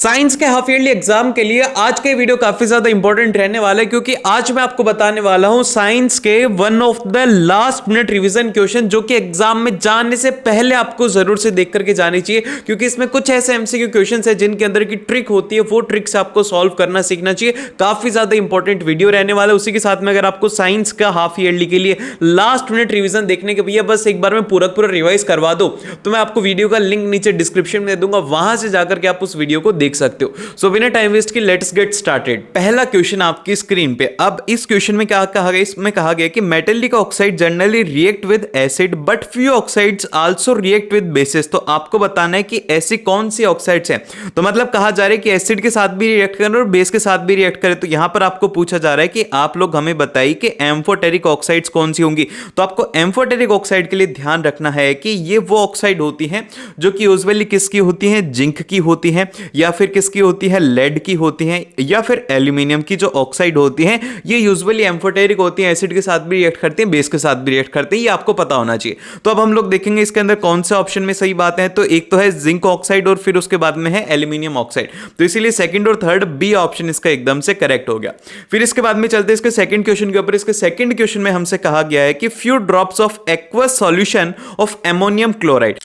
Science के half yearly exam के लिए आज के वीडियो काफी ज्यादा इंपॉर्टेंट रहने वाला है क्योंकि आज मैं आपको बताने वाला हूं साइंस के one of the last minute revision question जो कि एग्जाम में जाने से पहले आपको जरूर से देख करके जानी चाहिए क्योंकि इसमें कुछ ऐसे एमसीक्यू क्वेश्चंस है जिनके अंदर की ट्रिक होती है, वो ट्रिक से आपको सॉल्व करना सीखना चाहिए। काफी ज्यादा इंपॉर्टेंट वीडियो रहने वाला है। उसी के साथ में अगर आपको साइंस का हाफ ईयरली के लिए लास्ट मिनट रिवीजन देखने के भैया बस एक बार में पूरा रिवाइज करवा दो तो मैं आपको वीडियो का लिंक नीचे डिस्क्रिप्शन में दे दूंगा, वहां से जाकर के आप उस वीडियो को देख सकते हो। सो बिना टाइम वेस्ट के लेट्स गेट स्टार्टेड। पहला क्वेश्चन आपकी स्क्रीन पे। अब इस क्वेश्चन में क्या कहा गया, इसमें कहा गया कि metallic oxide generally react with acid but few oxides also react with basis. तो आपको बताना है कि ऐसी कौन सी ऑक्साइड्स हैं। तो मतलब कहा जा रहा है कि एसिड के साथ भी रिएक्ट करें और बेस के साथ भी रिएक्ट करें। तो यहां पर आपको पूछा जा रहा है कि आप लोग हमें बताइए कि एम्फोटेरिक ऑक्साइड्स कौन सी होंगी। तो आपको एम्फोटेरिक ऑक्साइड के लिए ध्यान रखना है कि ये वो ऑक्साइड होती हैं जो कि यूजुअली किसकी होती हैं, जिंक की होती हैं, या फिर किसकी होती है, लेड की होती है, या फिर एल्यूमिनियम की जो ऑक्साइड होती है। ये यूजुअली एम्फोटेरिक होती है, एसिड के साथ भी रिएक्ट करती हैं, बेस के साथ भी रिएक्ट करती हैं। ये आपको पता होना चाहिए। तो अब हम लोग देखेंगे इसके अंदर कौन से ऑप्शन में सही बात है। तो एक तो है जिंक ऑक्साइड और फिर उसके बाद में है एल्यूमिनियम ऑक्साइड। तो इसीलिए सेकंड और थर्ड बी ऑप्शन इसका एकदम से करेक्ट हो गया। फिर इसके बाद में चलते हैं इसके सेकंड क्वेश्चन के ऊपर। इसके सेकंड क्वेश्चन में हमसे कहा गया है कि few drops of aqueous solution of ammonium chloride.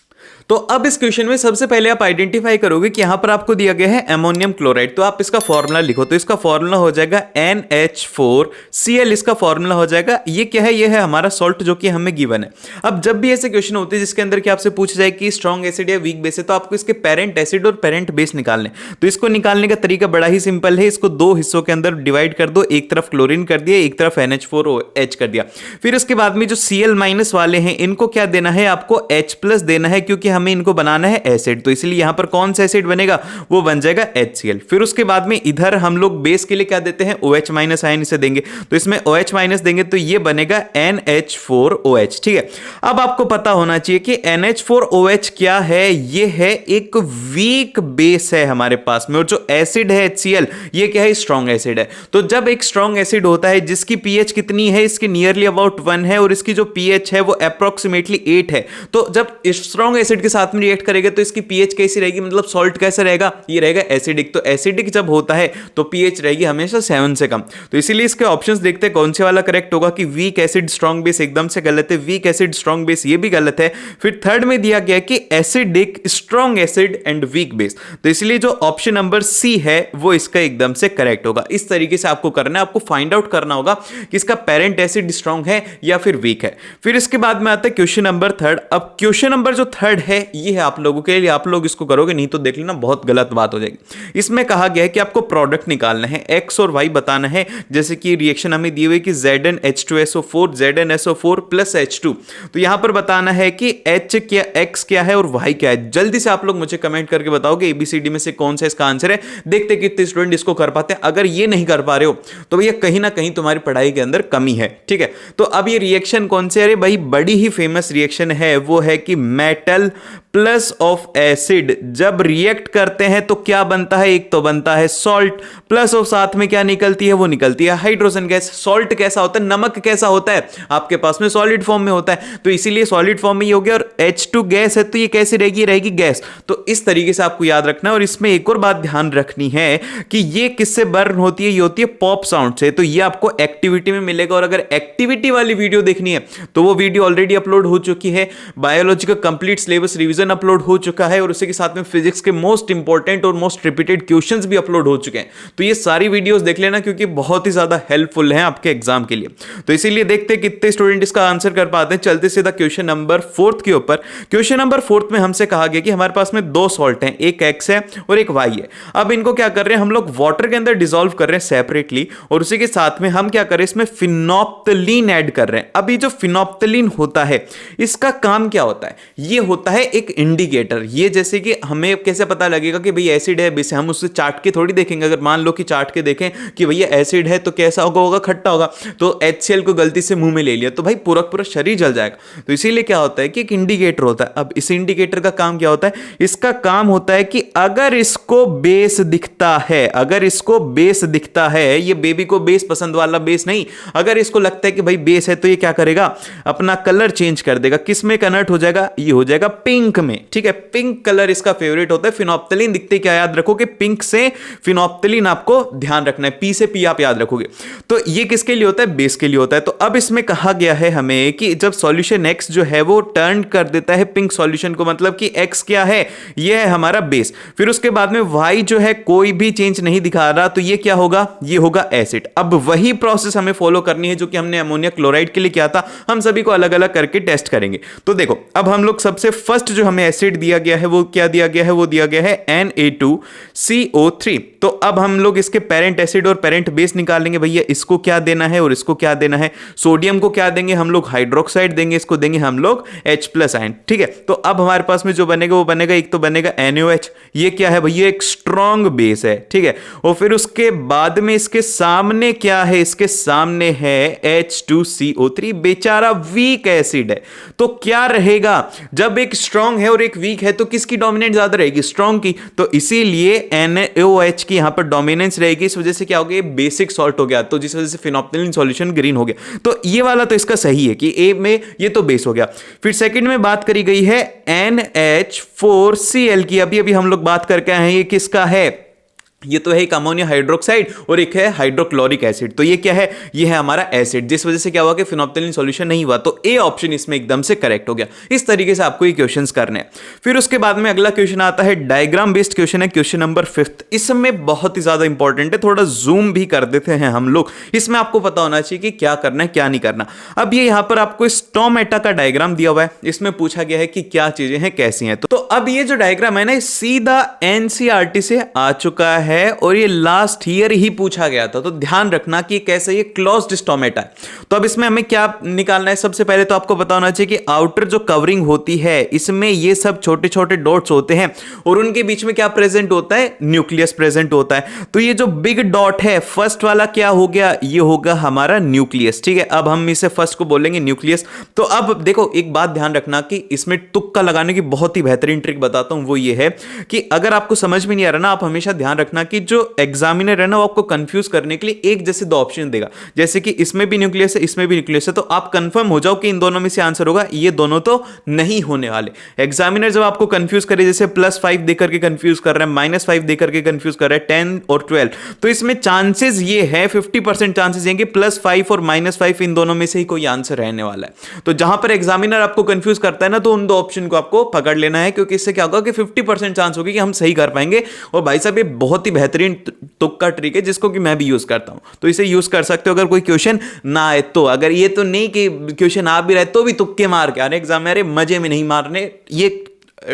तो अब इस क्वेश्चन में सबसे पहले आप आइडेंटिफाई करोगे कि यहां पर आपको दिया गया है एमोनियम क्लोराइड। तो आप इसका फॉर्मूला लिखो। तो इसका फॉर्मूला हो जाएगा NH4Cl। इसका फॉर्मूला हो जाएगा। ये क्या है, ये है हमारा सॉल्ट जो कि हमें गिवन है। अब जब भी ऐसे क्वेश्चन होते हैं जिसके अंदर कि आपसे पूछा जाए कि स्ट्रॉन्ग एसिड या वीक बेस है, तो आपको इसके पेरेंट एसिड और पेरेंट बेस निकालने। तो इसको निकालने का तरीका बड़ा ही सिंपल है। इसको दो हिस्सों के अंदर डिवाइड कर दो। एक तरफ क्लोरीन कर दिया, एक तरफ NH4OH कर दिया। फिर उसके बाद में जो Cl- वाले हैं इनको क्या देना है, आपको H+ देना है क्योंकि हमें इनको बनाना है एसिड। तो इसलिए यहां पर कौन सा एसिड बनेगा, वो बन जाएगा HCl। फिर उसके बाद में इधर हम लोग बेस के लिए क्या देते हैं, OH- आयन इसे देंगे। तो इसमें OH- देंगे तो ये बनेगा NH4OH। ठीक है। अब आपको पता होना चाहिए कि NH4OH क्या है, ये है एक वीक बेस है हमारे पास में, और जो एसिड है HCl ये क्या है, स्ट्रॉन्ग एसिड है। तो जब एक स्ट्रॉन्ग एसिड होता है जिसकी pH कितनी है, इसकी नियरली अबाउट 1 है, और इसकी जो pH है वो अप्रोक्सीमेटली 8 है। तो जब स्ट्रॉन्ग एसिड के साथ में रिएक्ट करेगा तो इसकी pH कैसी रहेगी, मतलब सॉल्ट कैसा रहेगा, ये रहेगा एसिडिक। तो एसिडिक जब होता है तो pH रहेगी हमेशा 7 से कम। तो इसीलिए इसके ऑप्शंस देखते हैं कौन से वाला करेक्ट होगा। कि वीक एसिड स्ट्रॉन्ग बेस एकदम से गलत है, वीक एसिड स्ट्रॉन्ग बेस ये भी गलत है। फिर थर्ड में दिया गया कि acidic strong acid and weak base. तो इसलिए जो ऑप्शन नंबर सी है वो इसका एकदम से करेक्ट होगा। इस तरीके से आपको करना है, आपको फाइंड आउट करना होगा कि इसका पेरेंट एसिड स्ट्रॉन्ग है या फिर वीक है। फिर इसके बाद में आता है क्वेश्चन नंबर थर्ड। अब क्वेश्चन नंबर जो थर्ड है ये है आप लोगों के लिए, आप लोग इसको करोगे नहीं तो देख लेना बहुत गलत बात हो जाएगी। इसमें कहा गया है कि आपको प्रोडक्ट निकालना है, एक्स और वाई बताना है। जैसे कि रिएक्शन हमें दी हुई कि ZnH2SO4 ZnSO4 प्लस H2। तो यहां पर बताना है कि H क्या, X क्या है और Y क्या है। जल्दी से आप लोग मुझे कमेंट करके बताओगे ABCD में से कौन सा इसका आंसर है। देखते कितने स्टूडेंट इसको कर पाते हैं। अगर ये नहीं कर पा रहे हो तो भैया कहीं ना कहीं तुम्हारी पढ़ाई के अंदर कमी है। ठीक है। तो अब ये रिएक्शन कौन से, अरे भाई बड़ी ही फेमस रिएक्शन है, वो है कि मेटल प्लस ऑफ एसिड जब रिएक्ट करते हैं तो क्या बनता है, एक तो बनता है सॉल्ट, प्लस ऑफ साथ में क्या निकलती है, वो निकलती है हाइड्रोजन गैस। सॉल्ट कैसा होता है, नमक कैसा होता है, आपके पास में सॉलिड फॉर्म में होता है। तो इसीलिए सॉलिड फॉर्म में ही हो गया। और H2 गैस है तो ये कैसी रहेगी, रहेगी गैस। तो इस तरीके से आपको याद रखना है। और इसमें एक और बात ध्यान रखनी है कि ये किससे बर्न होती है, ये होती है पॉप साउंड से। तो ये आपको एक्टिविटी में मिलेगा। और अगर एक्टिविटी वाली वीडियो देखनी है तो वो वीडियो ऑलरेडी अपलोड हो चुकी है। बायोलॉजी का कंप्लीट सिलेबस रिवीजन अपलोड हो चुका है, और उसी के साथ में फिजिक्स के मोस्ट इंपॉर्टेंट और मोस्ट रिपीटेड क्वेश्चंस भी अपलोड हो चुके हैं। तो ये सारी वीडियोस देख लेना क्योंकि बहुत ही ज्यादा हेल्पफुल है आपके एग्जाम के लिए। तो इसीलिए देखते हैं कितने स्टूडेंट इसका आंसर कर पाते हैं। चलते सीधा क्वेश्चन नंबर 4 के ऊपर। क्वेश्चन नंबर 4 में हमसे कहा गया कि हमारे पास में दो सॉल्ट हैं, एक X है और एक Y है। अब इनको क्या कर रहे हैं, हम लोग वाटर के अंदर डिसॉल्व कर रहे हैं सेपरेटली, और उसी के साथ में हम क्या कर रहे हैं, इसमें फिनोप्थलीन ऐड कर रहे हैं। अब ये जो फिनोप्थलीन होता है इसका काम क्या होता है, ये होता है एक इंडिकेटर। ये जैसे कि हमें कैसे पता लगेगा कि भाई एसिड है बेस है, हम उससे चाट के थोड़ी देखेंगे। अगर मान लो कि चाट के देखें कि भैया एसिड है तो कैसा होगा, खट्टा होगा। तो HCl को गलती से मुंह में ले लिया तो भाई पूरा पूरा शरीर जल जाएगा। तो इसीलिए क्या होता है कि एक इंडिकेटर होता है। अब इस इंडिकेटर का काम क्या होता है, इसका काम होता है कि अगर इसको बेस दिखता है, अगर इसको बेस दिखता है, ये बेबी को बेस पसंद वाला बेस नहीं, अगर इसको लगता है कि भाई बेस है तो ये क्या करेगा, अपना कलर चेंज कर देगा। किस में कन्वर्ट हो जाएगा, ये हो जाएगा पिंक में, ठीक है, पिंक कलर इसका फेवरेट होता है। फिनोप्थलीन दिखते क्या याद रखोगे, पिंक से फिनोप्थलीन आपको ध्यान रखना है, पी से पी आप याद रखोगे। तो ये किसके लिए होता है, बेस के लिए होता है। तो अब इसमें कहा गया है हमें कि जब सॉल्यूशन एक्स जो है वो टर्न कर देता है पिंक सॉल्यूशन को, मतलब कि एक्स क्या है, ये है हमारा बेस, फिर उसके बाद में वाई जो है कोई भी चेंज नहीं दिखा रहा, तो ये क्या होगा, ये होगा एसिड। अब वही प्रोसेस हमें फॉलो करनी है जो कि हमने अमोनिया क्लोराइड के लिए किया था, हम सभी को अलग अलग करके टेस्ट करेंगे। तो देखो अब हम लोग सबसे फर्स्ट जो हमें एसिड दिया गया है वो क्या दिया गया है, वो दिया गया है Na2CO3। तो अब हम लोग इसके पेरेंट एसिड और पेरेंट बेस निकालेंगे, भैया इसको क्या देना है और इसको क्या देना है। सोडियम को क्या देंगे हम लोग, हाइड्रोक्साइड देंगे, इसको देंगे हम लोग H+ आयन, ठीक है। तो अब हमारे पास में जो बनेगा वो बनेगा, एक तो बनेगा NaOH, ये क्या है भैया, एक स्ट्रॉन्ग बेस है, ठीक है। और फिर उसके बाद में इसके सामने क्या है, इसके सामने है H2CO3, बेचारा वीक एसिड है। तो क्या रहेगा, जब एक स्ट्रॉन्ग है और एक वीक है तो किसकी डोमिनेंट ज्यादा रहेगी, स्ट्रॉन्ग की। तो इसीलिए NaOH की यहां पर डोमिनेंस रहेगी, इस वजह से क्या हो गया, बेसिक सॉल्ट हो गया, तो जिस वजह से फिनोप्थलीन सॉल्यूशन ग्रीन हो गया। तो ये वाला तो इसका सही है कि ए में ये तो बेस हो गया। फिर सेकंड में बात करी गई है NH4Cl की, अभी अभी हम लोग बात करके आए हैं, ये किसका है, ये तो है एक अमोनिया हाइड्रोक्साइड और एक है हाइड्रोक्लोरिक एसिड। तो ये क्या है, ये है हमारा एसिड, जिस वजह से क्या हुआ कि फिनोप्थलीन सॉल्यूशन नहीं हुआ। तो ए ऑप्शन इसमें एकदम से करेक्ट हो गया। इस तरीके से आपको ये क्वेश्चंस करने हैं। फिर उसके बाद में अगला क्वेश्चन आता है, डायग्राम बेस्ड क्वेश्चन है, क्वेश्चन नंबर 5। इसमें बहुत ही ज्यादा इंपॉर्टेंट है, थोड़ा जूम भी कर देते हैं हम लोग, इसमें आपको पता होना चाहिए कि क्या करना है क्या नहीं करना। अब ये यहां पर आपको स्टोमेटा का डायग्राम दिया हुआ है, इसमें पूछा गया है कि क्या चीजें हैं कैसी हैं। तो अब ये जो डायग्राम है ना, सीधा NCERT से आ चुका है और ये लास्ट ईयर ही पूछा गया था। तो ध्यान रखना कि कैसे ये क्लोज्ड स्टोमेटा है। तो अब इसमें हमें क्या निकालना है, सबसे पहले तो आपको पता होना चाहिए कि आउटर जो कवरिंग होती है इसमें ये सब छोटे छोटे डॉट्स होते हैं और उनके बीच में क्या प्रेजेंट होता है, न्यूक्लियस प्रेजेंट होता है। तो ये जो बिग डॉट है फर्स्ट वाला क्या हो गया, ये होगा हमारा न्यूक्लियस, ठीक है। अब हम इसे फर्स्ट को बोलेंगे न्यूक्लियस। तो अब देखो एक बात ध्यान रखना कि इसमें तुक्का लगाने की बहुत ही बेहतरीन ट्रिक बताता हूं, वो ये है कि अगर आपको समझ में नहीं आ रहा ना, आप हमेशा ध्यान रखना कि जो एग्जामिनर है ना वो आपको कंफ्यूज करने के लिए एक जैसे दो ऑप्शन देगा, जैसे कि इसमें भी न्यूक्लियस है इसमें भी न्यूक्लियस है, तो आप कंफर्म हो जाओ कि इन दोनों में से आंसर होगा, ये दोनों तो नहीं होने वाले। एग्जामिनर जब आपको कंफ्यूज करे, जैसे +5 देकर के कंफ्यूज कर रहा है, -5 देकर के कंफ्यूज कर रहा है, 10 और 12, तो इसमें चांसेस ये है 50% चांसेस हैं कि +5 और -5 इन दोनों में से ही कोई आंसर रहने वाला है। तो जहां पर एग्जामिनर आपको कंफ्यूज करता है ना, तो उन दो ऑप्शन को आपको पकड़ लेना है, क्योंकि इससे क्या होगा कि 50% चांस होगी कि हम सही कर पाएंगे। और भाई साहब ये बहुत ही बेहतरीन तुक्का ट्रिक है जिसको कि मैं भी यूज करता हूं, तो इसे यूज कर सकते हो अगर कोई क्वेश्चन ना आए तो। अगर ये तो नहीं कि क्वेश्चन आ भी रहे तो भी तुक्के मार के आने एग्जाम में, अरे मजे में नहीं मारने, ये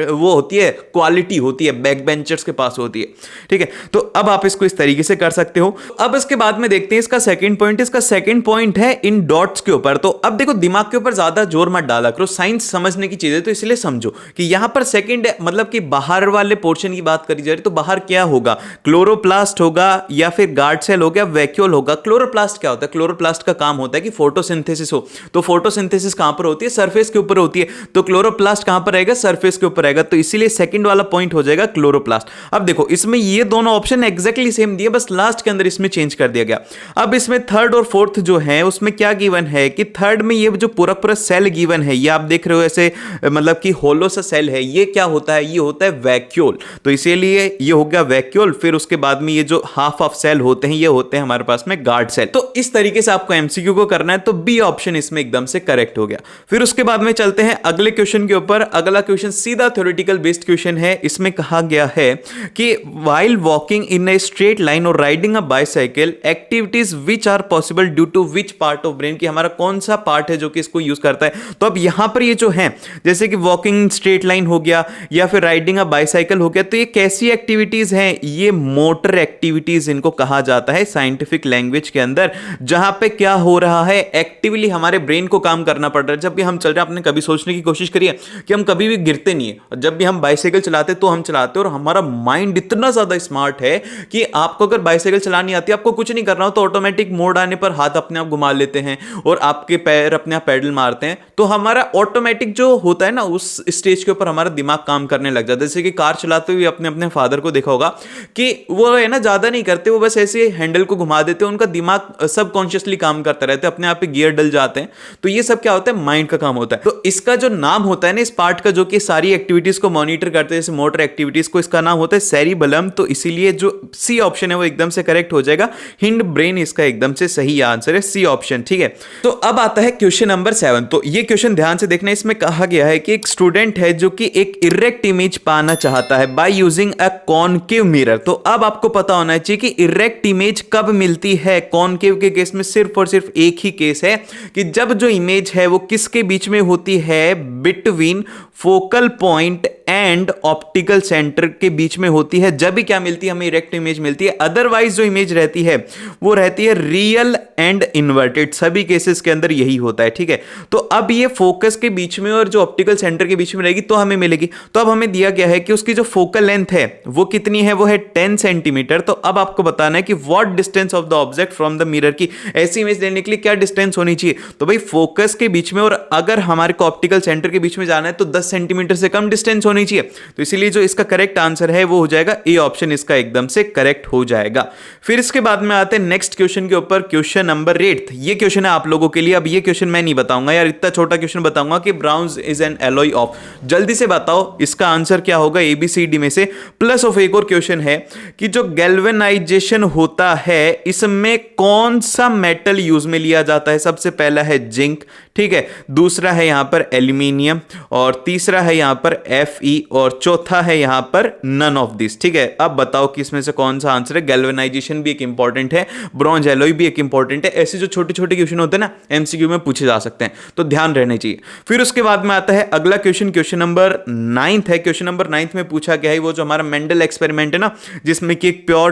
वो होती है क्वालिटी होती है, बैक बेंचर्स के पास होती है, ठीक है। तो अब आप इसको इस तरीके से कर सकते हो। अब इसके बाद में देखते हैं इसका सेकंड पॉइंट। इसका सेकंड पॉइंट है इन डॉट्स के ऊपर। तो अब देखो दिमाग के ऊपर ज्यादा जोर मत डाला करो, साइंस समझने की चीज है, तो इसलिए समझो कि यहां पर सेकंड मतलब कि बाहर वाले पोर्शन की बात करी जा रही, तो बाहर क्या होगा, क्लोरोप्लास्ट होगा या फिर गार्ड सेल हो गया, वैक्यूल होगा। क्लोरोप्लास्ट क्या होता है, क्लोरोप्लास्ट का काम होता है कि फोटोसिंथेसिस हो। तो फोटोसिंथेसिस कहां पर होती है, सरफेस के ऊपर होती है। तो क्लोरोप्लास्ट कहां पर रहेगा, सरफेस के ऊपर रहेगा, तो इसीलिए सेकंड वाला पॉइंट हो जाएगा क्लोरोप्लास्ट। अब देखो इसमें ये दोनों ऑप्शन एग्जैक्टली सेम दिए, बस लास्ट के अंदर इसमें चेंज कर दिया गया। अब इसमें थर्ड और फोर्थ जो है उसमें क्या गिवन है कि थर्ड में ये जो पूरा पूरा सेल गिवन है, ये आप देख रहे हो ऐसे मतलब कि होलो सा सेल है, ये क्या होता है, ये होता है वैक्यूल। तो इसीलिए ये हो गया वैक्यूल। फिर उसके बाद में ये जो हाफ ऑफ सेल होते हैं ये होते हैं हमारे पास में गार्ड सेल। तो इस तरीके से आपको एमसीक्यू को करना है, तो बी ऑप्शन इसमें एकदम से करेक्ट हो गया। फिर उसके बाद में चलते हैं अगले क्वेश्चन के ऊपर। अगला क्वेश्चन सीधा थ्योरेटिकल बेस्ड क्वेश्चन है। इसमें कहा गया है कि while walking in a straight line और riding a bicycle, activities which are possible due to which part of brain, कि हमारा कौन सा पार्ट है जो कि इसको यूज करता है। तो अब यहां पर ये जो है जैसे कि वॉकिंग स्ट्रेट लाइन हो गया या फिर राइडिंग अ बाइसाइकिल हो गया, तो ये कैसी एक्टिविटीज हैं, ये मोटर एक्टिविटीज इनको कहा जाता है साइंटिफिक लैंग्वेज के अंदर, जहां पे क्या हो रहा है, एक्टिवली हमारे ब्रेन को काम करना पड़ रहा है। जब भी हम चल रहे हैं, आपने कभी सोचने की कोशिश करी है कि हम कभी भी गिरते नहीं है, जब भी हम बाइसाइकिल चलाते तो हम चलाते और हमारा माइंड इतना ज्यादा स्मार्ट है कि आपको अगर बाइसाइकिल चलानी आती है, आपको कुछ नहीं करना हो तो ऑटोमेटिक मोड आने पर हाथ अपने आप घुमा लेते हैं और आपके पैर अपने आप पैडल मारते हैं, तो हमारा ऑटोमेटिक जो होता है ना उस स्टेज के ऊपर हमारा दिमाग काम करने लग जाता है। जैसे कि कार चलाते हुए अपने अपने फादर को देखा होगा कि वो है ना ज्यादा नहीं करते, वो बस ऐसे हैंडल को घुमा देते हैं, उनका दिमाग सबकॉन्शियसली काम करता रहता है, अपने आप गियर डल जाते हैं। तो ये सब क्या होता है, माइंड का काम होता है। तो इसका जो नाम होता है ना इस पार्ट का, जो कि सारी एक्टिविटीज को मॉनिटर करते हैं, जैसे मोटर एक्टिविटीज को, इसका नाम होता है सेरिबेलम। तो इसीलिए जो सी ऑप्शन है वो एकदम से करेक्ट हो जाएगा। हिंड ब्रेन इसका एकदम से सही आंसर है, सी ऑप्शन। ठीक है, तो अब आता है क्वेश्चन नंबर 7। तो ये क्वेश्चन ध्यान से देखना, इसमें कहा गया है कि एक स्टूडेंट है जो कि एक इरेक्ट इमेज पाना चाहता है by using a concave mirror. तो अब आपको पता होना चाहिए कि इरेक्ट इमेज कब मिलती है। कॉनकेव के केस में सिर्फ और सिर्फ एक ही केस है कि जब जो इमेज है वो किसके बीच में होती है, between focal point and optical centre के बीच में होती है, जब भी क्या मिलती है, हमें इरेक्ट इमेज मिलती है। अदरवाइज जो इमेज रहती है वो रहती है रियल एंड इन्वर्टेड, सभी केसेस के अंदर यही होता है। ठीक है, तो अब ये फोकस के बीच में और जो ऑप्टिकल सेंटर के बीच में रहेगी तो हमें मिलेगी। तो अब हमें दिया गया है कि उसकी जो फोकल लेंथ है वो कितनी है, वो है 10 सेंटीमीटर। तो अब आपको बताना है कि what distance of the object from the mirror, की ऐसी इमेज लेने के लिए क्या डिस्टेंस होनी चाहिए। तो भाई फोकस के बीच में और अगर हमारे को ऑप्टिकल सेंटर के बीच में जाना है तो 10 सेंटीमीटर से कम डिस्टेंस होनी चाहिए। तो इसीलिए जो इसका करेक्ट आंसर है वो हो जाएगा ए ऑप्शन, इसका एकदम से करेक्ट हो जाएगा। फिर इसके बाद में आते हैं नेक्स्ट क्वेश्चन के ऊपर, क्वेश्चन नंबर 8। ये क्वेश्चन है आप लोगों के लिए। अब ये क्वेश्चन मैं नहीं बताऊंगा यार, इतना छोटा क्वेश्चन बताऊंगा कि bronze is an alloy of. जल्दी से बताओ इसका आंसर क्या होगा एबीसीडी में से। प्लस ऑफ एक और क्वेश्चन है कि जो गैल्वेनाइजेशन होता है इसमें कौन सा मेटल यूज में लिया जाता है। सबसे पहला है जिंक, ठीक है, दूसरा है यहां पर एल्यूमिनियम, और तीसरा है यहां पर Fe, और चौथा है यहां पर नन ऑफ दिस। ठीक है, अब बताओ कि इसमें से कौन सा आंसर है। गैल्वेनाइजेशन भी एक इंपॉर्टेंट है, ब्रॉन्ज एलॉय भी एक इंपॉर्टेंट है। ऐसे जो छोटे छोटे क्वेश्चन होते हैं ना एमसीक्यू में पूछे जा सकते हैं, तो ध्यान रहने चाहिए। फिर उसके बाद में आता है अगला क्वेश्चन, क्वेश्चन नंबर 9 है। क्वेश्चन नंबर 9 में पूछा गया है वो जो हमारा मेंडल एक्सपेरिमेंट है ना, जिसमें कि एक प्योर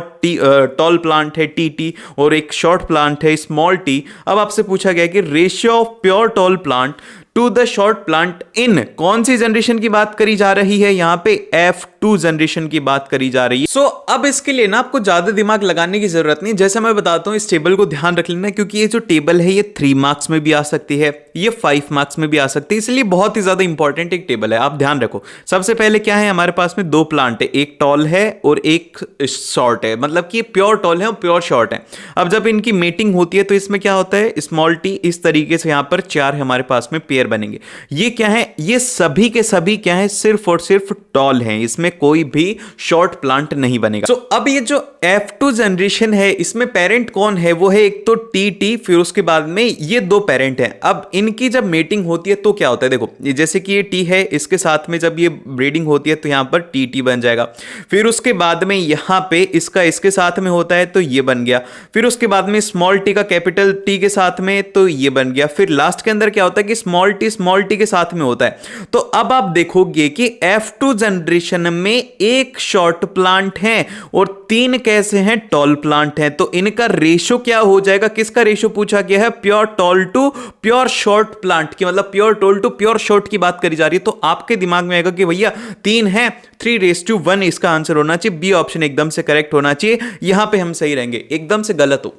टॉल प्लांट है टी और एक शॉर्ट प्लांट है स्मॉल टी। अब आपसे पूछा गया कि ratio of pure tall plant to the short plant in कौन सी जनरेशन की बात करी जा रही है, यहां पे F2 जनरेशन की बात करी जा रही है। सो अब इसके लिए ना आपको ज्यादा दिमाग लगाने की जरूरत नहीं, जैसा मैं बताता हूं इस टेबल को ध्यान रख लेना, क्योंकि ये जो टेबल है ये 3 मार्क्स में भी आ सकती है, ये 5 मार्क्स में भी आ सकती है, इसलिए बहुत ही ज्यादा इंपॉर्टेंट एक टेबल है, आप ध्यान रखो। सबसे पहले क्या है, हमारे पास में 2 प्लांट है, एक टॉल है और एक शॉर्ट है, मतलब कि प्योर टॉल है और प्योर शॉर्ट है। अब जब इनकी मेटिंग होती है तो इसमें क्या होता है, स्मॉल टी इस तरीके से यहां पर 4 हमारे पास में पेयर बनेंगे। ये क्या है, ये सभी के सभी क्या है, सिर्फ और सिर्फ टॉल हैं, इसमें कोई भी शॉर्ट प्लांट नहीं बनेगा। सो अब ये जो F2 जनरेशन है इसमें पेरेंट कौन है, वो है एक तो टी, फिर उसके बाद में ये 2 पेरेंट हैं। अब इनकी जब मेटिंग होती है तो क्या होता है, देखो जैसे कि ये टी है, इसके साथ में जब ये ब्रीडिंग होती है तो यहां पर टी बन जाएगा। फिर उसके बाद में यहां पे इसका इसके साथ में होता है तो ये बन गया। फिर उसके बाद में स्मॉल टी का कैपिटल टी के साथ में तो ये बन गया। फिर लास्ट के अंदर क्या होता है कि स्मॉल टी के साथ में होता है। तो अब आप देखोगे कि F2 जनरेशन में एक शॉर्ट प्लांट है और 3 कैसे हैं, टॉल प्लांट हैं। तो इनका रेशो क्या हो जाएगा, किसका रेशो पूछा गया है, pure tall to pure short plant की, मतलब pure tall to pure short की बात करी जा रही है। तो आपके दिमाग में आएगा कि भैया 3 है, 3:1 इसका आंसर होना चाहिए। बी ऑप्शन एकदम से करेक्ट होना चाहिए, यहां पे हम सही रहेंगे। एकदम से गलत हो,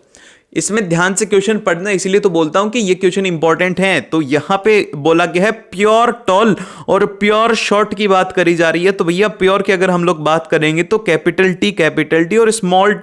इसमें ध्यान से क्वेश्चन पढ़ना, इसीलिए तो बोलता हूं कि ये क्वेश्चन इंपॉर्टेंट है। तो यहां पे बोला गया है प्योर टॉल और प्योर शॉर्ट की बात करी जा रही है। तो भैया प्योर की अगर हम लोग बात करेंगे तो कैपिटल टी और स्मॉल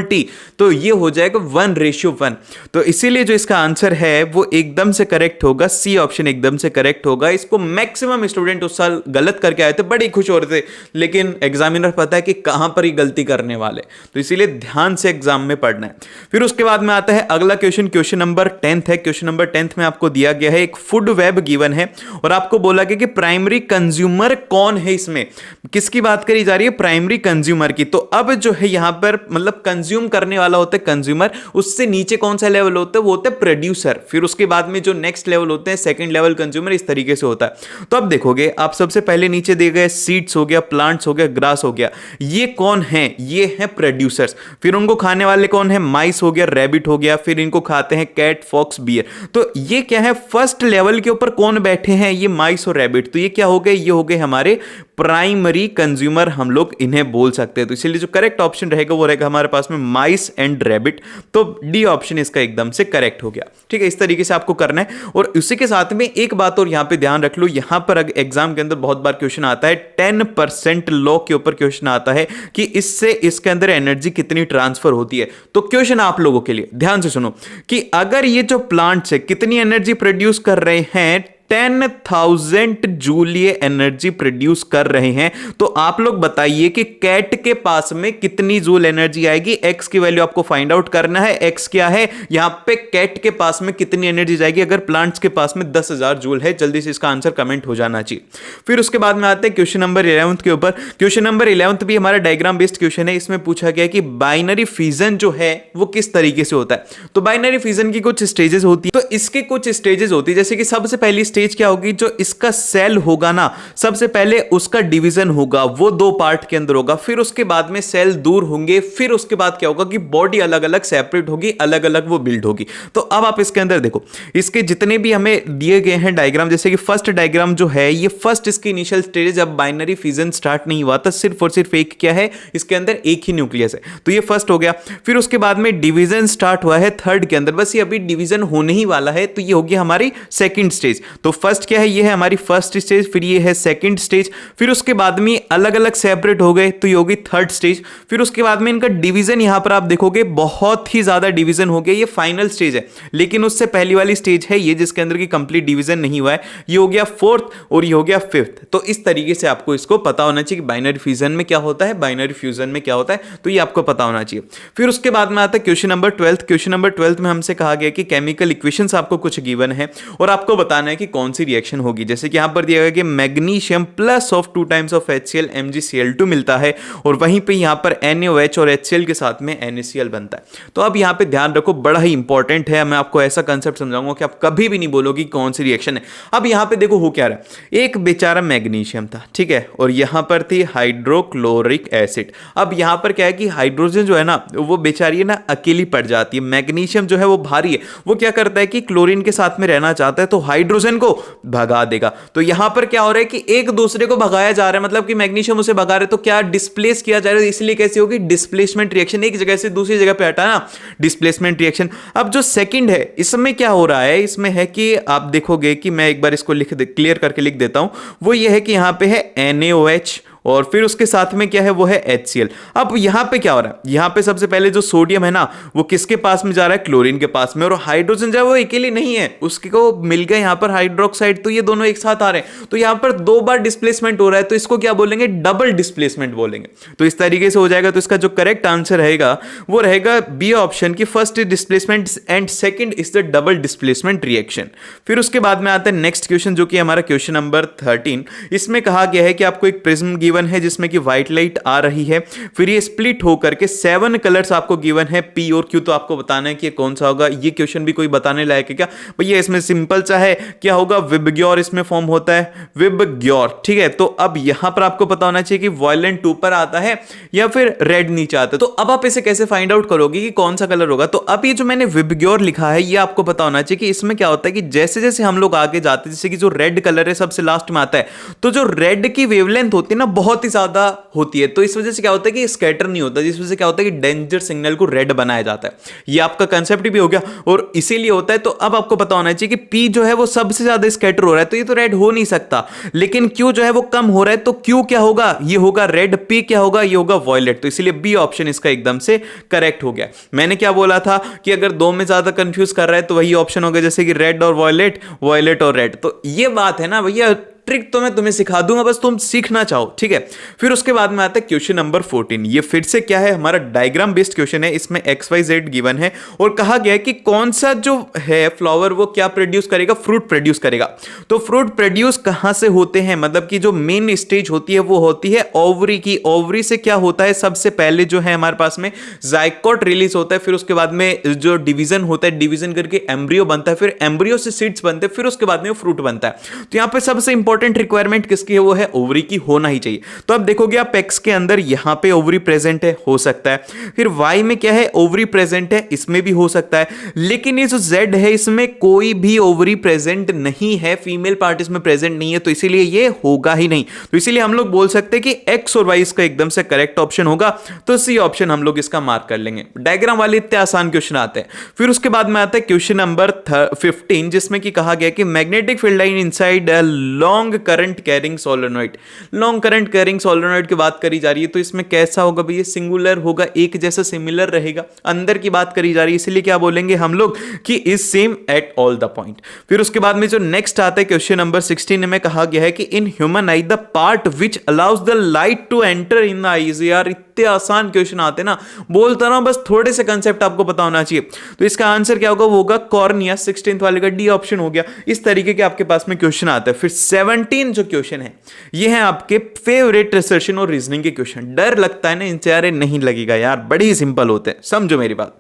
टी, तो ये हो जाएगा 1:1। तो इसीलिए जो इसका आंसर है वो एकदम से करेक्ट होगा, सी ऑप्शन एकदम से करेक्ट होगा। इसको मैक्सिमम स्टूडेंट उस साल गलत करके आए थे, बड़े खुश हो रहे थे, लेकिन एग्जामिनर पता है कि कहां पर ही गलती करने वाले, तो इसीलिए ध्यान से एग्जाम में पढ़ना है। फिर उसके बाद आता है अगला क्वेश्चन, क्वेश्चन नंबर 10 है। क्वेश्चन नंबर 10 में आपको दिया गया है एक फूड वेब गिवन है और आपको बोला गया कि प्राइमरी कंज्यूमर कौन है। इसमें किसकी बात करी जा रही है, प्राइमरी कंज्यूमर की। तो अब जो है यहां पर मतलब कंज्यूम करने वाला होता है कंज्यूमर, उससे नीचे कौन सा लेवल होता है, वो होता है प्रोड्यूसर। फिर उसके बाद में जो नेक्स्ट लेवल होते हैं सेकंड लेवल कंज्यूमर, इस तरीके से होता है। तो अब देखोगे आप सबसे पहले नीचे दिए गए सीड्स हो गया, प्लांट्स हो गया, ग्रास हो गया, ये कौन है, ये है प्रोड्यूसर्स। फिर उनको खाने वाले कौन है, माइस हो गया, रैबिट हो गया, फिर इनको खाते हैं कैट, फॉक्स, बियर। तो ये क्या है, फर्स्ट लेवल के ऊपर कौन बैठे हैं, ये माइस और रैबिट। तो ये क्या हो गए, ये हो गए हमारे प्राइमरी कंज्यूमर, हम लोग इन्हें बोल सकते हैं। तो इसलिए जो करेक्ट ऑप्शन रहेगा वो रहेगा हमारे पास में माइस एंड रैबिट। तो डी ऑप्शन इसका एकदम से करेक्ट हो गया। ठीक है, इस तरीके से आपको करना है। और उसी के साथ में एक बात और यहां पे ध्यान रख लो, यहां पर एग्जाम के अंदर बहुत बार क्वेश्चन आता है 10% लॉ के ऊपर क्वेश्चन आता है कि इससे इसके अंदर एनर्जी कितनी ट्रांसफर होती है। तो क्वेश्चन आप लोगों के लिए ध्यान से सुनो कि अगर ये जो प्लांट्स है कितनी एनर्जी प्रोड्यूस कर रहे हैं, 10,000 जूल ये एनर्जी प्रोड्यूस कर रहे हैं। तो आप लोग बताइए कि कैट के पास में कितनी जूल एनर्जी आएगी। एक्स की वैल्यू आपको फाइंड आउट करना है। एक्स क्या है यहां पे, कैट के पास में कितनी एनर्जी जाएगी अगर प्लांट्स के पास में 10,000 जूल है। जल्दी से इसका आंसर कमेंट हो जाना चाहिए। फिर उसके बाद में आते हैं क्वेश्चन नंबर 11 के ऊपर। क्वेश्चन नंबर 11 भी हमारा डायग्राम बेस्ड क्वेश्चन है। इसमें पूछा गया कि बाइनरी फिजन जो है वो किस तरीके से होता है। तो बाइनरी फिजन की कुछ स्टेजेस होती है। तो इसके कुछ स्टेजेस होती है, जैसे कि सबसे पहली स्टेज क्या होगी, जो इसका सेल होगा ना, सबसे पहले उसका डिवीजन होगा, वो 2 पार्ट के अंदर होगा। फिर उसके बाद में सेल दूर होंगे। फिर उसके बाद क्या होगा कि बॉडी अलग अलग सेपरेट होगी, अलग अलग वो बिल्ड होगी। तो अब आप इसके अंदर देखो, इसके जितने भी हमें दिए गए हैं डायग्राम, जैसे कि फर्स्ट डायग्राम जो है ये फर्स्ट इसकी इनिशियल स्टेज, जब बाइनरी फिजन स्टार्ट नहीं हुआ था, सिर्फ और सिर्फ एक क्या है, इसके अंदर एक ही न्यूक्लियस है। तो ये फर्स्ट हो गया। फिर उसके बाद में डिवीजन स्टार्ट हुआ है थर्ड के अंदर, बस ये अभी डिवीजन होने ही वाला है। तो ये होगी हमारी सेकंड स्टेज। तो फर्स्ट क्या है, ये है हमारी फर्स्ट स्टेज, फिर ये है सेकंड स्टेज। फिर उसके बाद में अलग अलग सेपरेट हो गए, तो ये होगी थर्ड स्टेज। फिर उसके बाद में इनका डिवीजन यहां पर आप देखोगे बहुत ही ज्यादा डिवीजन हो गया, ये फाइनल स्टेज है। लेकिन उससे पहली वाली स्टेज है ये जिसके अंदर की कंप्लीट डिवीजन नहीं हुआ है, ये हो गया फोर्थ और ये हो गया फिफ्थ। तो इस तरीके से आपको इसको पता होना चाहिए कि बाइनरी फ्यूजन में क्या होता है, बाइनरी फ्यूजन में क्या होता है, तो ये आपको पता होना चाहिए। फिर उसके बाद में आता है क्वेश्चन नंबर 12। क्वेश्चन नंबर 12 में हमसे कहा गया कि केमिकल इक्वेशंस आपको कुछ गिवन है और आपको बताना है कि कौन सी रिएक्शन होगी। जैसे कि यहां पर दिया गया कि magnesium plus of 2 times of HCl MgCl2 मिलता है और वहीं पे यहां पर NaOH और HCl के साथ में NaCl बनता है। तो अब यहां पे ध्यान रखो, बड़ा ही इंपॉर्टेंट है। मैं आपको ऐसा कंसेप्ट समझाऊंगा कि आप कभी भी नहीं बोलोगे कौन सी रिएक्शन है। अब यहां पे देखो हो क्या रहा है, एक बेचारा मैग्नीशियम था, ठीक है, और यहां पर थी हाइड्रोक्लोरिक एसिड। अब यहां पर क्या है कि हाइड्रोजन जो है ना वो बेचारी है ना अकेली पड़ जाती है। मैग्नीशियम जो है वो भारी है, वो क्या करता है कि क्लोरीन के साथ में रहना चाहता है, तो हाइड्रोजन को भगा देगा। तो यहां पर क्या हो रहा है कि एक दूसरे को भगाया जा रहा है, मतलब कि मैग्नीशियम उसे भगा रहे, तो क्या डिस्प्लेस किया जा रहा है। इसलिए कैसे होगी, डिस्प्लेसमेंट रिएक्शन, एक जगह से दूसरी जगह पे हटा ना, डिस्प्लेसमेंट रिएक्शन। अब जो सेकंड है इसमें क्या हो रहा है, इसमें है कि आप देखोगे कि मैं एक बार इसको क्लियर करके लिख देता हूं। वो ये है कि यहां पे है NaOH और फिर उसके साथ में क्या है वो है HCl। अब यहां पे क्या हो रहा है, यहां पे सबसे पहले जो सोडियम है ना वो किसके पास में जा रहा है, क्लोरीन के पास में, और हाइड्रोजन जो है वो अकेले नहीं है, उसको मिल गया यहां पर हाइड्रोक्साइड, तो ये दोनों एक साथ आ रहे हैं। तो यहां पर 2 बार डिस्प्लेसमेंट हो रहा है, तो इसको क्या बोलेंगे, डबल डिस्प्लेसमेंट बोलेंगे। तो इस तरीके से हो जाएगा। तो इसका जो करेक्ट आंसर रहेगा वो रहेगा बी ऑप्शन की, first is displacement and second is the double displacement reaction. फिर उसके बाद में आता है नेक्स्ट क्वेश्चन, जो कि हमारा क्वेश्चन नंबर 13। इसमें कहा गया है कि आपको एक प्रिज्म गिवन है जिसमें कि व्हाइट लाइट आ रही है, फिर ये स्प्लिट होकर के 7 कलर्स आपको गिवन है P और Q। तो आपको बताना है कि ये कौन सा होगा। ये क्वेश्चन भी कोई बताने लायक है क्या भैया, इसमें सिंपल सा है, क्या होगा, विबग्योर इसमें फॉर्म होता है, विबग्योर, ठीक है। तो अब यहां पर आपको पता होना चाहिए कि वायलेंट ऊपर आता है या फिर रेड नीचे आता है। तो अब आप इसे कैसे फाइंड आउट करोगे कि कौन सा कलर होगा। तो अब ये जो मैंने विबग्योर लिखा है ये आपको पता होना चाहिए कि इसमें क्या होता है कि जैसे जैसे हम लोग आगे जाते हैं, जैसे कि जो रेड कलर है सबसे लास्ट में आता है, तो जो रेड की वेवलेंथ होती है ना बहुत ही ज्यादा होती है। तो इस वजह से क्या होता है कि स्कैटर नहीं होता, जिस वजह से क्या होता है कि डेंजर सिग्नल को रेड बनाया जाता है। ये आपका कंसेप्ट भी हो गया और इसीलिए होता है। तो अब आपको पता होना चाहिए कि P जो है वो सबसे ज्यादा स्कैटर हो रहा है, तो ये तो रेड हो नहीं सकता। लेकिन Q जो है वो कम हो रहा है, तो Q क्या होगा, ये होगा रेड, P क्या होगा, ये होगा वॉयलेट। तो इसलिए बी ऑप्शन इसका एकदम से करेक्ट हो गया। मैंने क्या बोला था कि अगर 2 में ज्यादा कंफ्यूज कर रहा है तो वही ऑप्शन होगा, जैसे कि रेड और वॉयलेट, वॉयलेट और रेड। तो ये बात है ना भैया, ट्रिक तो मैं तुम्हें सिखा दूंगा, बस तुम सीखना चाहो, ठीक है। फिर उसके बाद में आता है क्वेश्चन नंबर 14। ये फिर से क्या है, हमारा डायग्राम बेस्ड क्वेश्चन है। इसमें XYZ गिवन है और कहा गया है कि कौन सा जो है फ्लावर वो क्या प्रोड्यूस करेगा, फ्रूट प्रोड्यूस करेगा। तो फ्रूट प्रोड्यूस कहां से होते हैं, मतलब कि जो मेन स्टेज होती है वो होती है ओवरी की। ओवरी से क्या होता है, सबसे पहले जो है हमारे पास में जाइकोट रिलीज होता है, फिर उसके बाद में जो डिवीजन होता है, डिवीजन करके एम्ब्रियो बनता है, फिर एम्ब्रियो से सीड्स बनते हैं, फिर उसके बाद में फ्रूट बनता है। तो यहां पे सबसे इंपॉर्टेंट रिक्वायरमेंट किसकी है, वो है ओवरी की होना ही चाहिए। तो अब देखोगे आप एक्स के अंदर यहां पे ओवरी प्रेजेंट है, हो सकता है। फिर वाई में क्या है, ओवरी प्रेजेंट है, इसमें भी हो सकता है। लेकिन ये जो जेड है इसमें कोई भी ओवरी प्रेजेंट नहीं है, फीमेल पार्ट इसमें प्रेजेंट नहीं है, तो इसीलिए ये होगा ही नहीं। तो इसीलिए हम लोग बोल सकते हैं कि एक्स और वाई इसका एकदम से करेक्ट ऑप्शन होगा। तो सी ऑप्शन हम लोग इसका मार्क कर लेंगे। डायग्राम वाले इतने आसान क्वेश्चन आते हैं। फिर उसके बाद में आता है क्वेश्चन नंबर 15, जिसमें कि कहा गया कि magnetic field line inside a long long current carrying solenoid. Long current carrying solenoid की बात करी जा रही है, तो इसमें कैसा होगा भैया, सिंगुलर होगा, एक जैसा सिमिलर रहेगा। अंदर की बात करी जा रही है, इसलिए क्या बोलेंगे हम लोग कि is same at all the point. फिर उसके बाद में जो नेक्स्ट आता है क्वेश्चन नंबर 16 में कहा गया है कि in human eye the part which allows the light to enter in the eyes. यार इतने आसान क्वेश्चन आते ना, बोलता ना, बस थोड़े से कंसेप्ट आपको पता होना चाहिए। तो इसका आंसर क्या होगा, वो होगा कॉर्निया। 16th वाले का डी ऑप्शन हो गया। इस तरीके के आपके पास में क्वेश्चन आता है। फिर 17 जो क्वेश्चन है ये है आपके फेवरेट रिसर्शन और रीजनिंग के क्वेश्चन। डर लगता है ना इनसे, यार नहीं लगेगा यार, बड़े ही सिंपल होते हैं, समझो मेरी बात।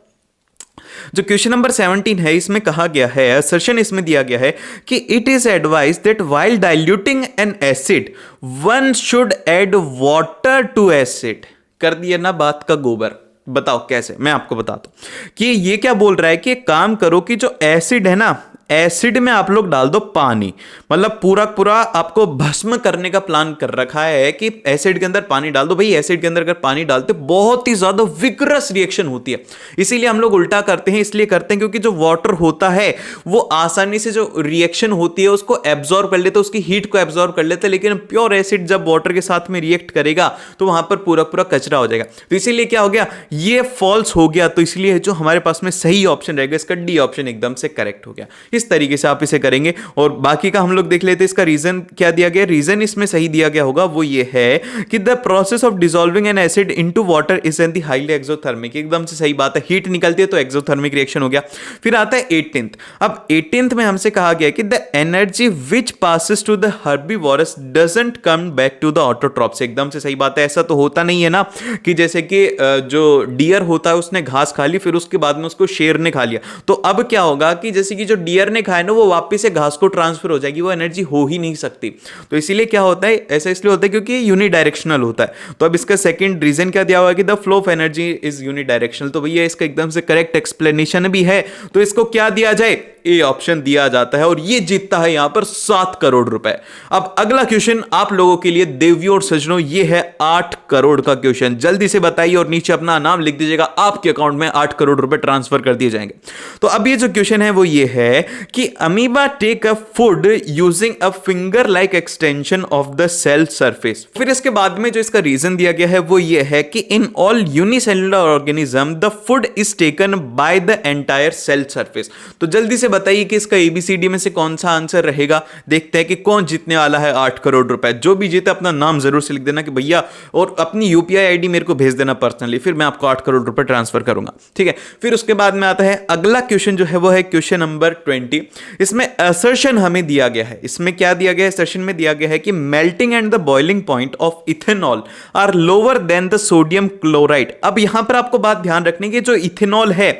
जो क्वेश्चन नंबर 17 है इसमें कहा गया है, असर्शन इसमें दिया गया है कि it is advise that while diluting an acid one should add water to acid. कर दिया ना बात का गोबर। बताओ कैसे, मैं आपको बताता हूं कि ये क्या बोल रहा है कि एक काम करो कि जो एसिड है ना, एसिड में आप लोग डाल दो पानी, मतलब पूरा पूरा आपको भस्म करने का प्लान कर रखा है कि एसिड के अंदर पानी डाल दो। भाई एसिड के अंदर अगर पानी डालते बहुत ही ज्यादा विग्रस रिएक्शन होती है, इसीलिए हम लोग उल्टा करते हैं। इसलिए करते हैं क्योंकि जो वाटर होता है वो आसानी से जो रिएक्शन होती है उसको एब्जॉर्ब कर लेता है, उसकी हीट को एब्जॉर्ब कर लेता है। लेकिन प्योर एसिड जब वाटर के साथ में रिएक्ट करेगा तो वहां पर पूरा पूरा कचरा हो जाएगा। तो इसीलिए क्या हो गया, ये फॉल्स हो गया। तो इसलिए जो हमारे पास में सही ऑप्शन रहेगा इसका डी ऑप्शन एकदम से करेक्ट हो गया। इस तरीके से आप इसे करेंगे। और बाकी का हम लोग देख लेते हैं, इसका रीजन क्या दिया गया। रीजन इसमें सही दिया गया होगा, वो ये है कि the process of dissolving N acid into water is an the highly exothermic. एकदम से सही बात है, हीट निकलती है तो एक्सोथर्मिक रिएक्शन हो गया। फिर आता है 18th। अब 18th में हमसे कहा गया कि the energy which passes to the herbivores doesn't come back to the autotrophs. एकदम से सही बात है, ऐसा तो होता नहीं है ना कि जैसे कि जो डियर होता है उसने घास खा ली फिर उसके बाद में उसको शेर ने खा लिया। तो अब क्या होगा कि जैसे कि जो डियर ने खाया ना वो वापस से घास को ट्रांसफर हो जाएगी, वो एनर्जी हो ही नहीं सकती। तो इसीलिए क्या होता है, ऐसा इसलिए होता है क्योंकि यूनिडायरेक्शनल होता है। तो अब इसका सेकंड रीजन क्या दिया हुआ है कि the flow of energy is unidirectional. तो भैया इसका एकदम से करेक्ट एक्सप्लेनेशन भी है। तो इसको क्या दिया जाए, ए ऑप्शन दिया जाता है। और ये जीतता है यहां पर 7 करोड़ रुपए। अब अगला क्वेश्चन आप लोगों के लिए देवियों और सज्जनों, ये है 8 करोड़ का क्वेश्चन। जल्दी से बताइए और नीचे अपना नाम लिख दीजिएगा, आपके अकाउंट में 8 करोड़ रुपए ट्रांसफर कर दिए जाएंगे। तो अब ये जो क्वेश्चन है वो ये है कि amoeba take a food using a finger like extension of the cell surface. फिर इसके बाद में जो इसका रीजन दिया गया है वो ये है कि in all unicellular organism the food is taken by the entire cell surface. तो जल्दी से बताइए कि इसका एबीसीडी में से कौन सा आंसर रहेगा। देखते हैं कि कौन जीतने वाला है 8 करोड़ रुपए। जो भी जीते अपना नाम जरूर से लिख देना कि भैया, और अपनी यूपीआई आईडी मेरे को भेज देना पर्सनली, फिर मैं आपको 8 करोड़ रुपए ट्रांसफर करूंगा, ठीक है। फिर उसके बाद में आता है अगला क्वेश्चन जो है वो है क्वेश्चन नंबर 20। इसमें असर्शन हमें दिया गया है। इसमें क्या दिया गया है, सेशन में दिया गया है कि melting and the boiling point of ethanol are lower than the sodium chloride. अब यहां पर आपको बात ध्यान रखने की, जो इथेनॉल है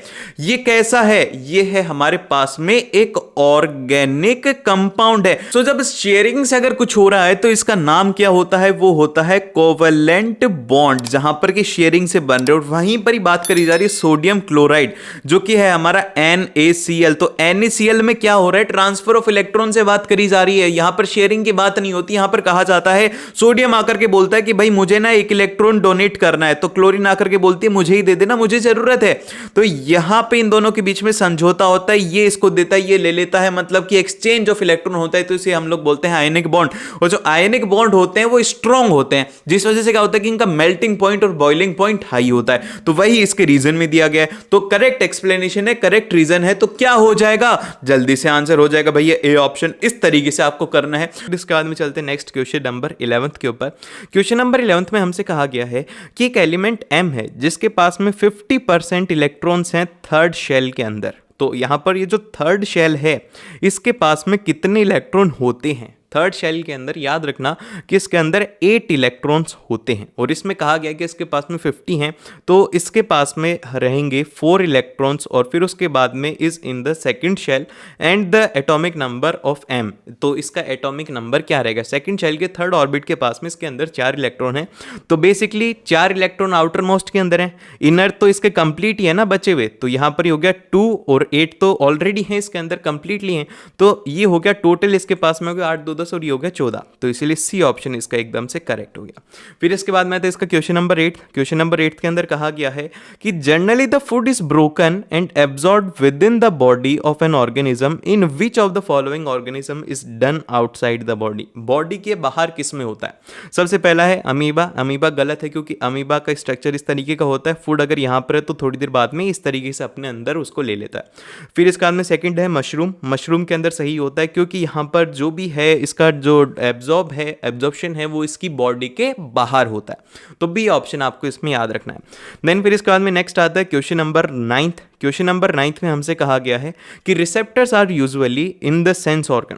ये कैसा है, ये है हमारे पास में एक ऑर्गेनिक कंपाउंड है। सो जब शेयरिंग से अगर कुछ हो रहा है तो इसका नाम क्या होता है, वो होता है कोवेलेंट बॉन्ड, जहां पर कि शेयरिंग से बन रहे। और वहीं पर ही बात करी जा रही है सोडियम क्लोराइड जो कि है हमारा NaCl। तो NaCl में क्या हो रहा है, ट्रांसफर ऑफ इलेक्ट्रॉन से बात करी जा रही है। यहां पर शेयरिंग की बात नहीं होती। यहां पर कहा जाता है, सोडियम आकर के बोलता है कि भाई मुझे ना एक इलेक्ट्रॉन डोनेट करना है, तो क्लोरीन आकर के बोलती है मुझे ही दे देना, मुझे जरूरत है। तो यहां पे इन दोनों के बीच में समझौता होता है, ये इसको देता है, ये ले लेता है, मतलब कि एक्सचेंज ऑफ इलेक्ट्रॉन होता है। तो इसे हम लोग बोलते हैं आयनिक बॉन्ड। और जो आयनिक बॉन्ड होते हैं वो स्ट्रांग होते हैं, जिस वजह से क्या होता है कि इनका मेल्टिंग पॉइंट और बॉइलिंग पॉइंट हाई होता है। तो वही इसके रीजन में दिया गया है। तो करेक्ट एक्सप्लेनेशन है, करेक्ट रीजन है। तो क्या हो जाएगा, जल्दी से आंसर हो जाएगा भैया ए ऑप्शन। इस तरीके से आपको करना है। इसके बाद में चलते हैं नेक्स्ट क्वेश्चन नंबर 11 के ऊपर। क्वेश्चन नंबर 11 में हमसे कहा गया है कि एक एलिमेंट M है जिसके पास में 50% इलेक्ट्रॉन्स हैं थर्ड शेल के अंदर। तो यहां पर ये जो थर्ड शेल है इसके पास में कितने इलेक्ट्रॉन होते हैं। थर्ड शेल के अंदर याद रखना कि इसके अंदर 8 इलेक्ट्रॉन्स होते हैं और इसमें कहा गया कि इसके पास में 50 हैं, तो इसके पास में रहेंगे 4 इलेक्ट्रॉन्स। और फिर उसके बाद में is in the second shell and the atomic number of M। तो इसका एटॉमिक नंबर क्या रहेगा, सेकंड शेल के थर्ड ऑर्बिट के पास में इसके अंदर 4 इलेक्ट्रॉन हैं। तो बेसिकली 4 इलेक्ट्रॉन आउटर मोस्ट के अंदर हैं, इनर तो इसके कंप्लीट ही है ना बचे हुए। तो यहाँ पर हो गया 2 और 8 तो ऑलरेडी है इसके अंदर कंप्लीटली हैं। तो ये हो गया टोटल इसके पास में हो गया 8 2 14 और ये हो गया 14, तो इसीलिए सी ऑप्शन इसका एकदम से करेक्ट हो गया। फिर इसके बाद में आता है इसका क्वेश्चन नंबर 8। क्वेश्चन नंबर 8 के अंदर कहा गया है कि generally the food is broken and absorb with in the body of an organism in which of the following organism is done outside the body. Body के बाहर किस में होता है? सबसे पहला है अमीबा। अमीबा गलत है क्योंकि अमीबा का स्ट्रक्चर इस तरीके का होता है, फूड अगर यहाँ पर है तो थोड़ी देर बाद में इस तरीके से अपने अंदर उसको ले लेता है। फिर इसके बाद में सेकंड है मशरूम। मशरूम के अंदर सही होता है क्योंकि यहाँ पर जो भी है इसका जो एब्जॉर्प्शन है वो इसकी बॉडी के बाहर होता है, तो बी ऑप्शन आपको इसमें याद रखना है। देन फिर इसके बाद में नेक्स्ट आता है क्वेश्चन नंबर 9। क्वेश्चन नंबर 9 में हमसे कहा गया है कि receptors are usually in the sense organ,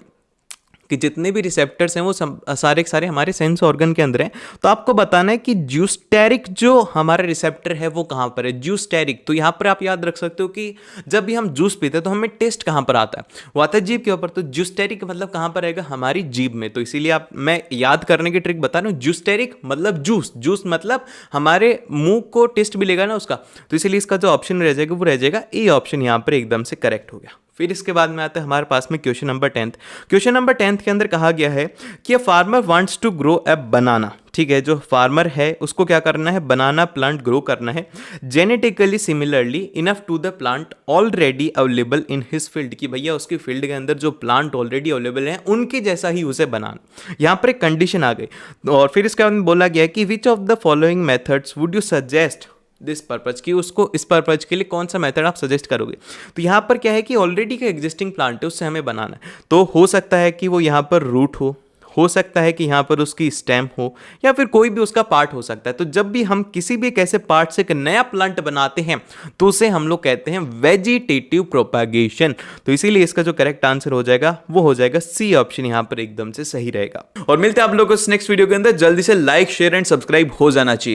कि जितने भी रिसेप्टर्स हैं वो सारे के सारे हमारे सेंस ऑर्गन के अंदर हैं। तो आपको बताना है कि ज्यूस्टेरिक जो हमारा रिसेप्टर है वो कहाँ पर है। ज्यूस्टेरिक, तो यहाँ पर आप याद रख सकते हो कि जब भी हम जूस पीते हैं तो हमें टेस्ट कहाँ पर आता है, वो आता है जीभ के ऊपर। तो ज्यूस्टेरिक मतलब कहाँ पर आएगा? हमारी जीभ में। तो इसीलिए मैं याद करने की ट्रिक बता रहा हूँ। ज्यूस्टेरिक मतलब जूस मतलब हमारे मुंह को टेस्ट मिलेगा ना उसका, तो इसीलिए इसका जो ऑप्शन रह जाएगा वो रह जाएगा ए ऑप्शन, यहाँ पर एकदम से करेक्ट हो गया। फिर इसके बाद में आता है हमारे पास में क्वेश्चन नंबर 10। क्वेश्चन नंबर 10 के अंदर कहा गया है कि a farmer wants to grow a banana. ठीक है, जो फार्मर है उसको क्या करना है? बनाना प्लांट ग्रो करना है genetically similarly enough to the plant already available in his field, की भैया उसकी फील्ड के अंदर जो प्लांट ऑलरेडी अवेलेबल है उनके जैसा ही उसे बनाना। यहाँ पर एक कंडीशन आ गई। और फिर इसके बाद में बोला गया कि which of the following methods would you suggest this purpose, कि उसको इस पर्पज के लिए कौन सा मेथड आप सजेस्ट करोगे। तो यहाँ पर क्या है कि ऑलरेडी का एग्जिस्टिंग प्लांट है उससे हमें बनाना है, तो हो सकता है कि वो यहाँ पर रूट हो सकता है कि यहाँ पर उसकी स्टेम हो, या फिर कोई भी उसका पार्ट हो सकता है। तो जब भी हम किसी भी एक ऐसे पार्ट से एक नया प्लांट बनाते हैं तो उसे हम लोग कहते हैं वेजिटेटिव प्रोपागेशन। तो इसीलिए इसका जो करेक्ट आंसर हो जाएगा वो हो जाएगा सी ऑप्शन, यहाँ पर एकदम से सही रहेगा। और मिलते हैं आप लोगों को नेक्स्ट वीडियो के अंदर। जल्दी से लाइक शेयर एंड सब्सक्राइब हो जाना चाहिए।